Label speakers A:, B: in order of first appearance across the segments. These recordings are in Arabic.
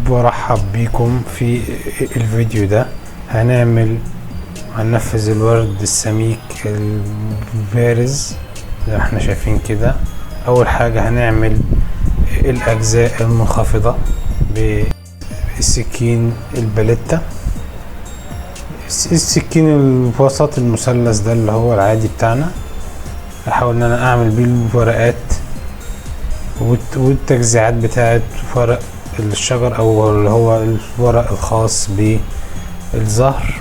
A: برحب بيكم في الفيديو ده. هننفذ الورد السميك البارز زي ما احنا شايفين كده. اول حاجة هنعمل الاجزاء المنخفضة بالسكين الباليتا، السكين الوسط المثلث ده اللي هو العادي بتاعنا. هحاول ان انا اعمل بيه الورقات والتجزيعات بتاعت ورق الشجر او اللي هو الورق الخاص بالزهر.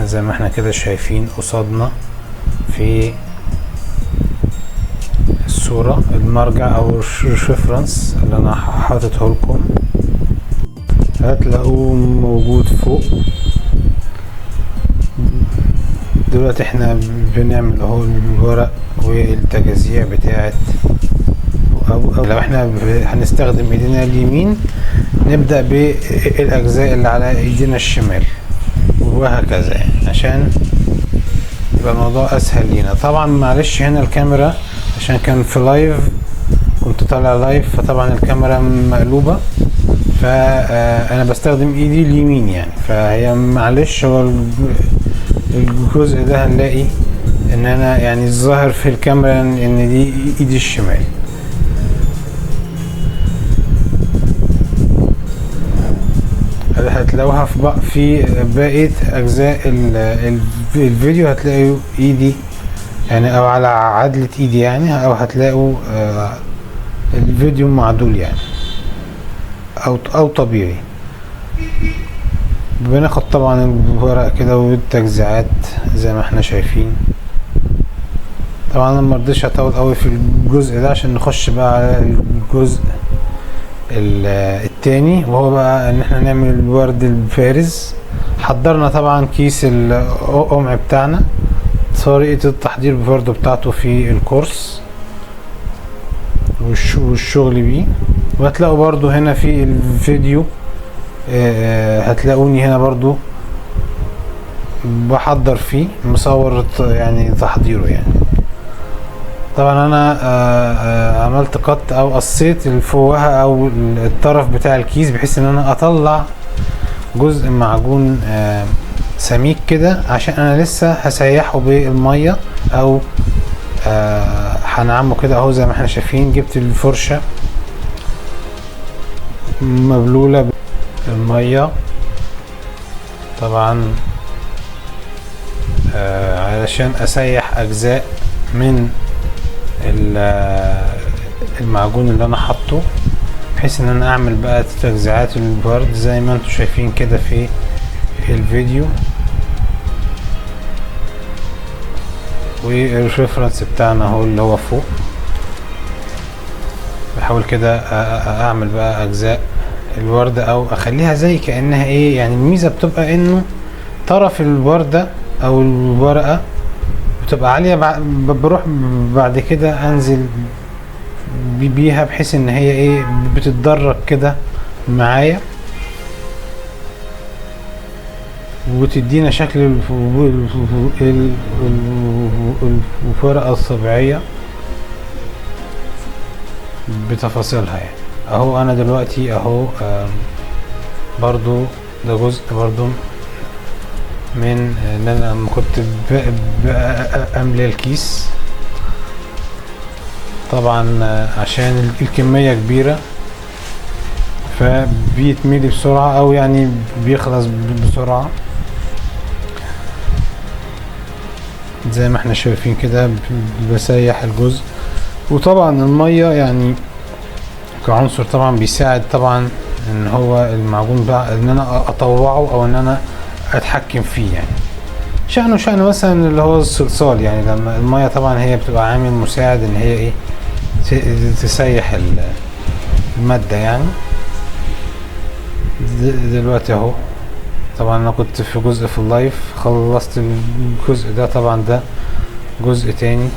A: زي ما احنا كده شايفين قصادنا في الصورة المرجع او الريفرنس اللي انا حاططه لكم، هتلاقوه موجود فوق. دلوقتي احنا بنعمل اهو الورق والتجزيع بتاعت، أو لو احنا هنستخدم ايدينا اليمين نبدأ بالاجزاء اللي على ايدينا الشمال وهكذا، يعني عشان يبقى الموضوع اسهل لينا. طبعا معلش هنا الكاميرا عشان كان في لايف، كنت طالع لايف، فطبعا الكاميرا مقلوبة، فانا بستخدم ايدي اليمين يعني، فهي معلش. هو الجزء ده هنلاقي ان انا يعني الظاهر في الكاميرا ان دي ايدي الشمال. هتلاقوها في بقية اجزاء الفيديو، هتلاقوا ايدي يعني او على عدلة ايدي يعني، او هتلاقوا الفيديو معدول يعني او طبيعي. بناخد طبعا الورق كده والتجزيعات زي ما احنا شايفين. طبعا انا مرضيش اطول قوي في الجزء ده عشان نخش بقى على الجزء التاني، وهو بقى ان احنا نعمل الورد البارز. حضرنا طبعا كيس القمع بتاعنا، طريقة التحضير برضو بتاعته في الكورس والشغل بيه، وهتلاقوا برضو هنا في الفيديو هتلاقوني هنا برضو بحضر فيه، مصور يعني تحضيره يعني. طبعا انا عملت قط او قصيت الفوهة او الطرف بتاع الكيس بحيث ان انا اطلع جزء معجون سميك كده، عشان انا لسه هسيحه بالمية او هنعمه كده اهو. زي ما احنا شايفين جبت الفرشة مبلولة بالمية طبعا علشان اسيح اجزاء من المعجون اللي انا حاطه، بحيث ان انا اعمل بقى تجزيعات الورد زي ما انتم شايفين كده في الفيديو. والريفرنس بتاعنا هو اللي هو فوق. بحاول كده اعمل بقى اجزاء الوردة او اخليها زي كأنها ايه يعني. الميزة بتبقى انه طرف الوردة او الورقة بتبقى عالية، بروح بعد كده انزل بيها بحيث ان هي ايه بتتدرج كده معايا وتدينا شكل الورقة الطبيعية بتفاصيلها يعني. اهو انا دلوقتي اهو برضو ده جزء برضو من ان انا لما كنت املي الكيس، طبعا عشان الكمية كبيرة فبيتملي بسرعة او يعني بيخلص بسرعة زي ما احنا شايفين كده. بسيح الجزء، وطبعا المية يعني كعنصر طبعا بيساعد طبعا ان هو المعجون بقى ان انا اطوعه او ان انا اتحكم فيه يعني. شأنه مثلا اللي هو الصلصال يعني، لما المية طبعا هي بتبقى عامل مساعد ان هي ايه تسيح المادة يعني. دلوقتي اهو طبعا انا كنت في جزء في اللايف، خلصت الجزء ده. طبعا ده جزء تاني.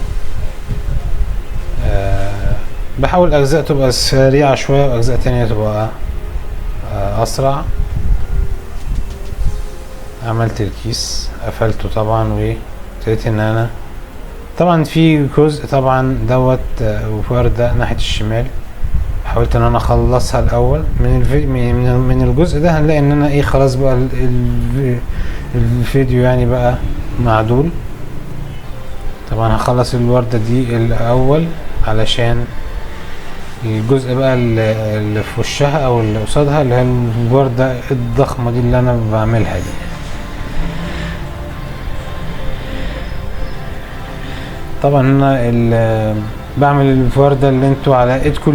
A: بحاول اجزاء تبقى سريعة شوية واجزاء تانية تبقى اسرع. عملت الكيس قفلته طبعا وابتديت ان انا طبعا في جزء طبعا دوت وردة ناحية الشمال، حاولت ان انا اخلصها الاول من الجزء ده. هنلاقي ان انا ايه خلاص بقى الفيديو يعني بقى معدول. طبعا هخلص الوردة دي الاول علشان الجزء بقى اللي في وشها او اللي قصادها اللي هي الوردة الضخمة دي اللي انا بعملها دي. طبعا انا بعمل الوردة اللي انتوا على ايدكم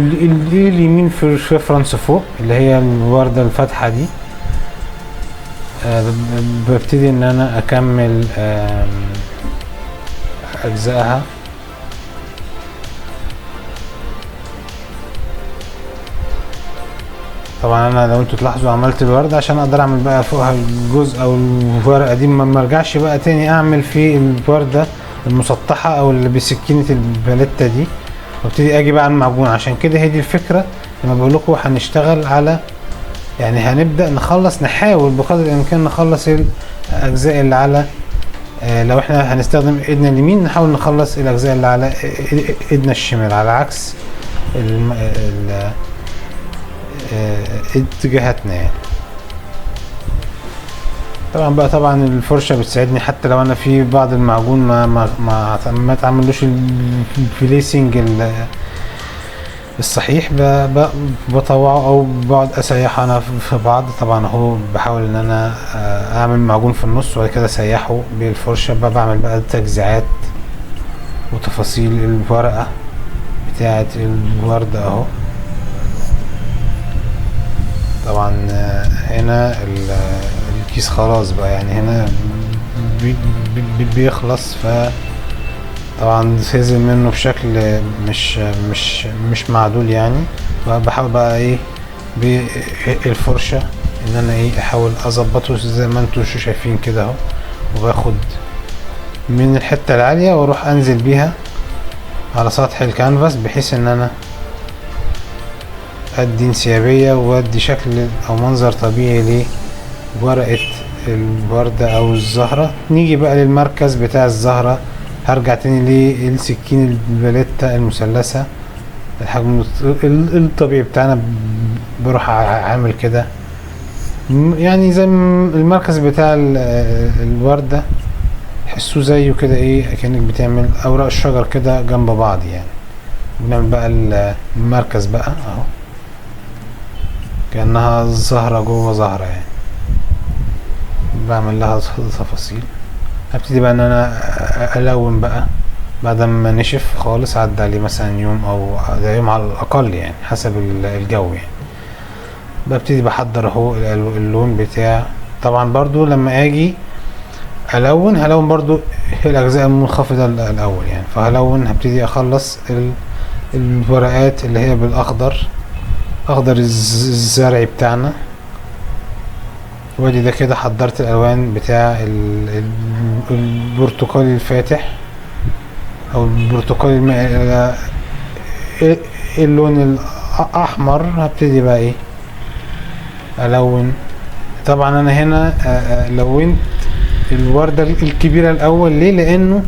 A: اليمين في الريفرنس فوق اللي هي الوردة الفاتحة دي. ببتدي ان انا اكمل اجزائها. طبعا انا لو انتوا تلاحظوا عملت الوردة عشان اقدر اعمل بقى فوقها الجزء او الورقة دي، ما ارجعش بقى تاني اعمل في الوردة المسطحة او اللي بسكينة الباليتا دي وابتدي اجي بقى على المعجون. عشان كده هي دي الفكرة لما بقول لكم هنشتغل على يعني هنبدأ نحاول بقدر الامكان نخلص الاجزاء اللي على لو احنا هنستخدم ايدنا اليمين نحاول نخلص الاجزاء اللي على ايدنا الشمال على عكس اتجاهاتنا يعني. طبعا الفرشة بتساعدني حتى لو انا في بعض المعجون ما تعملوش الفليسنج الصحيح بطوعه او بقعد اسيحه انا في بعض. طبعا اهو بحاول ان انا اعمل معجون في النص وبعد كده اسيحه بالفرشة. بعمل بقى تجزيعات وتفاصيل الورقة بتاعة الوردة اهو. طبعا هنا الكيس خلاص بقى يعني هنا بيخلص، ف طبعا سيزل منه بشكل مش معدول يعني. بحاول بقى ايه بالفرشة ان انا ايه احاول اظبطه زي ما انتوا شايفين كده اهو، وباخد من الحتة العالية واروح انزل بيها على سطح الكانفاس بحيث ان انا ادي انسيابية وادي شكل او منظر طبيعي لورقة الوردة او الزهرة. نيجي بقى للمركز بتاع الزهرة، هرجع تاني للسكين الباليتا المثلثة الحجم الطبيعي بتاعنا، بروح عامل كده يعني زي المركز بتاع الوردة حسوه زيه كده ايه كأنك بتعمل اوراق الشجر كده جنب بعض يعني. بنعمل بقى المركز بقى اهو كأنها زهرة جوه زهرة يعني، بعمل لها تفاصيل. هبتدي بقى ان انا الون بقى بعد ما نشف خالص، عدى عليه مثلا يوم او يوم على الاقل يعني حسب الجو يعني. ببتدي بحضر اهو اللون بتاع. طبعا برضو لما اجي هلون برضو الاجزاء المنخفضة الاول يعني. فهلون هبتدي اخلص الورقات اللي هي بالاخضر، اخضر الزرعي بتاعنا. وادي ده كده حضرت الالوان بتاع البرتقالي الفاتح او البرتقالي المائل اللون الاحمر. هبتدي بقى ايه الون. طبعا انا هنا لونت الوردة الكبيرة الاول. ليه؟ لانه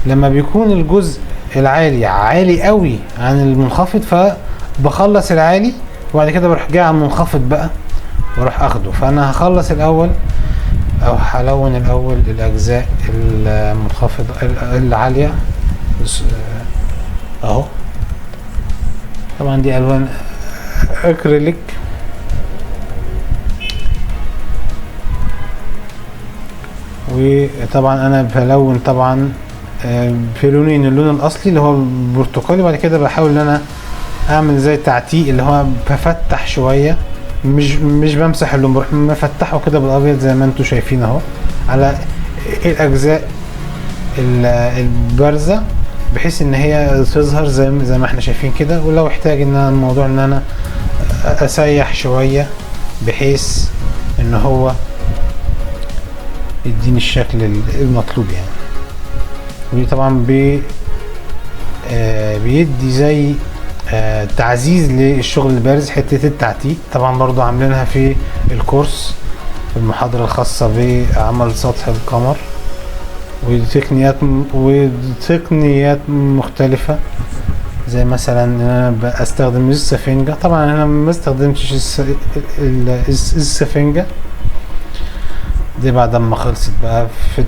A: لما بيكون الجزء العالي عالي قوي عن المنخفض فبخلص العالي وبعد كده بروح جاي على المنخفض بقى واروح اخده. فانا هخلص الاول او هلون الاول الاجزاء المنخفضة العالية اهو. طبعا دي الوان اكريليك وطبعا انا بلون طبعا في لونين، اللون الاصلي اللي هو البرتقالي وبعد كده بحاول ان انا اعمل زي تعتيق اللي هو بفتح شويه، مش بمسح اللون، بروح مفتحه كده بالابيض زي ما انتم شايفين اهو على الاجزاء البارزه بحيث ان هي تظهر زي ما احنا شايفين كده. ولو احتاج ان انا الموضوع ان انا اسيح شويه بحيث ان هو يديني الشكل المطلوب يعني. ودي طبعا بيدي زي تعزيز للشغل البارز حته التعتيق. طبعا برضو عاملينها في الكورس في المحاضره الخاصه بعمل سطح القمر وتقنيات مختلفة، زي مثلا انا بستخدم السفنجة. طبعا انا ما استخدمتش السفنجة دي بعد ما خلصت بقى في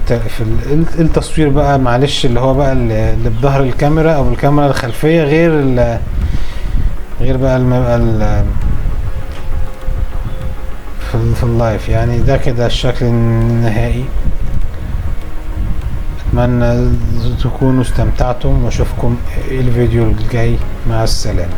A: التصوير بقى، معلش، اللي هو بقى اللي بظهر الكاميرا او الكاميرا الخلفية، غير بقى في اللايف. يعني ده كده الشكل النهائي. اتمنى تكونوا استمتعتم، واشوفكم الفيديو الجاي. مع السلامة.